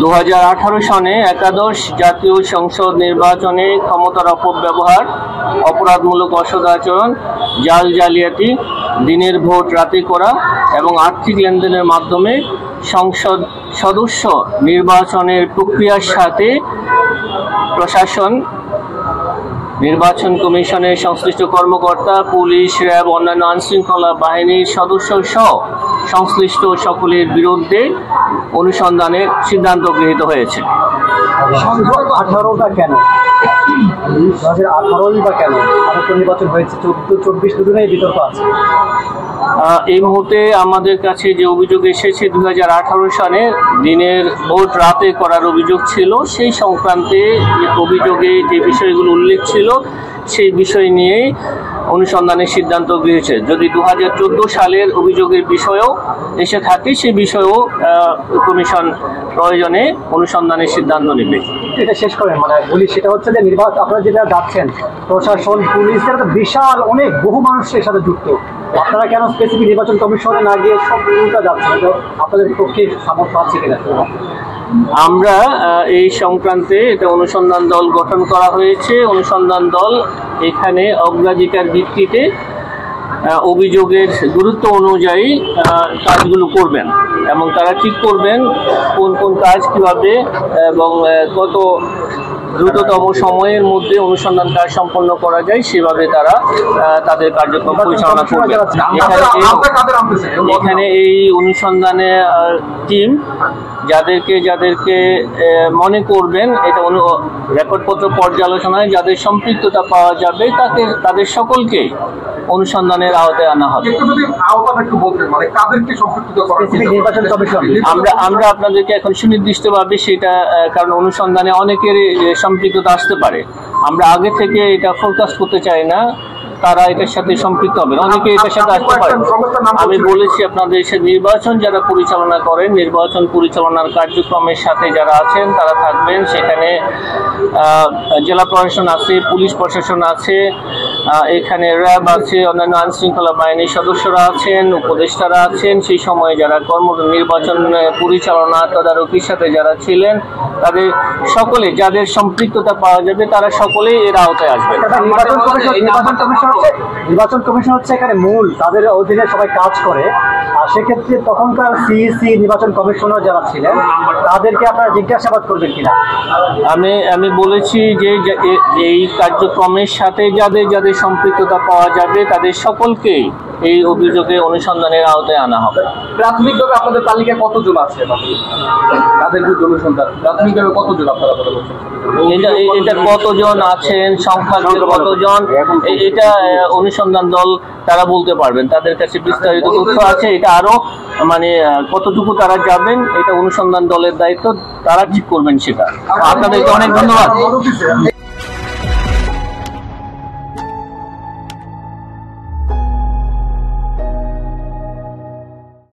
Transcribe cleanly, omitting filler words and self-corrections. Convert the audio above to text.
2018 সনে একাদশ জাতীয় সংসদ নির্বাচনে ক্ষমতার অপব্যবহার, অপরাধমূলক অসদাচরণ, জালিয়াতি, দিনের ভোট রাতে করা এবং আর্থিক লেনদেনের মাধ্যমে সংসদ সদস্য নির্বাচনের প্রক্রিয়ার সাথে প্রশাসন, নির্বাচন কমিশনের সংশ্লিষ্ট কর্মকর্তা, পুলিশ, র্যাব, অন্যান্য আইনশৃঙ্খলা বাহিনীর সদস্য সহ সংশ্লিষ্ট সকলের বিরুদ্ধে অনুসন্ধানের সিদ্ধান্ত গৃহীত হয়েছে। 18টা কেন? 2018 বা কেন? নির্বাচন হয়েছে 14-24 দুজনেই বিতর্ক আছে। এই মুহূর্তে আমাদের কাছে যে অভিযোগ এসেছে 2018 সালে দিনের ভোট রাতে করার অভিযোগ ছিল, সেই সংক্রান্তে অভিযোগে যে বিষয়গুলো উল্লেখ ছিল সেই বিষয় নিয়ে অনুসন্ধানের সিদ্ধান্ত গৃহীত। যদি 2014 সালের অভিযোগের বিষয়ও এসে থাকে সেই বিষয়েও কমিশন প্রয়োজনে অনুসন্ধানের সিদ্ধান্ত নেবে। এটা শেষ করেন মানে বলি, সেটা হচ্ছে যে নির্বাচন আপনারা যেটা যাচ্ছেন, প্রশাসন, পুলিশ, এটা বিশাল অনেক বহু মানুষের সাথে যুক্ত। আপনারা কেন স্পেসিফিক নির্বাচন কমিশনে না গিয়ে সব উল্টা যাচ্ছেন? আপনাদের পক্ষে সামর্থ্য আছে কিনা? আমরা এই সংক্রান্তে এটা অনুসন্ধান দল গঠন করা হয়েছে। অনুসন্ধান দল এখানে অগ্রাধিকার ভিত্তিতে অভিযোগের গুরুত্ব অনুযায়ী কাজগুলো করবেন এবং তারা ঠিক করবেন কোন কোন কাজ কিভাবে এবং কত দ্রুততম সময়ের মধ্যে অনুসন্ধান কাজ সম্পন্ন করা যায়, সেভাবে তারা তাদের কার্যক্রম পরিচালনা করবে। এখানে এই অনুসন্ধানে টিম যাদেরকে মনে করবেন এটা রেকর্ডপত্র পর্যালোচনায় যাদের সম্পৃক্ততা পাওয়া যাবে তাদের সকলকে অনুসন্ধানের আওতায় আনা হবে। আমরা আপনাদেরকে এখন সুনির্দিষ্টভাবে সেটা, কারণ অনুসন্ধানে অনেকের সম্পৃক্ততা আসতে পারে, আমরা আগে থেকে এটা ফোরকাস্ট করতে চাই না তারা এটার সাথে সম্পৃক্ত হবে, অনেকে এটার সাথে আসতে পারে। আমি বলেছি আপনাদের নির্বাচন যারা পরিচালনা করেন, নির্বাচন পরিচালনার কার্যক্রমের সাথে যারা আছেন তারা থাকবেন। সেখানে জেলা প্রশাসন আছে, পুলিশ প্রশাসন আছে, এখানে র্যাব আছে, অন্যান্য আইনশৃঙ্খলা বাহিনীর সদস্যরা আছেন, উপদেষ্টারা আছেন। সেই সময় যারা নির্বাচন পরিচালনা তদারকির সাথে যারা ছিলেন তাদের সকলে, যাদের সম্পৃক্ততা পাওয়া যাবে তারা সকলেই এর আওতায় আসবে। নির্বাচন কমিশন হচ্ছে এখানে মূল, তাদের অধীনে সবাই কাজ করে। আর সেক্ষেত্রে তখনকার সিইসি, নির্বাচন কমিশনার যারা ছিলেন তাদেরকে আপনারা জিজ্ঞাসাবাদ করবেন কিনা? আমি বলেছি যে এই কার্যক্রমের সাথে যাদের সম্পৃক্ততা পাওয়া যাবে তাদের সকলকেই এই অভিযোগে অনুসন্ধানের আওতায় আনা হবে। প্রাথমিকভাবে আপনাদের তালিকায় কতজন আছে? তাদের বিরুদ্ধে অনুসন্ধান প্রাথমিকভাবে কতজন আপনারা বলে বলছেন? এটা কতজন আছেন, সংখ্যা কতজন, এটা অনুসন্ধান দল তারা বলতে পারবেন, তাদের কাছে বিস্তারিত তথ্য আছে। এটা আরো মানে কতটুকু তারা যাবেন এটা অনুসন্ধান দলের দায়িত্ব, তারা ঠিক করবেন সেটা। আপনাদেরকে অনেক ধন্যবাদ।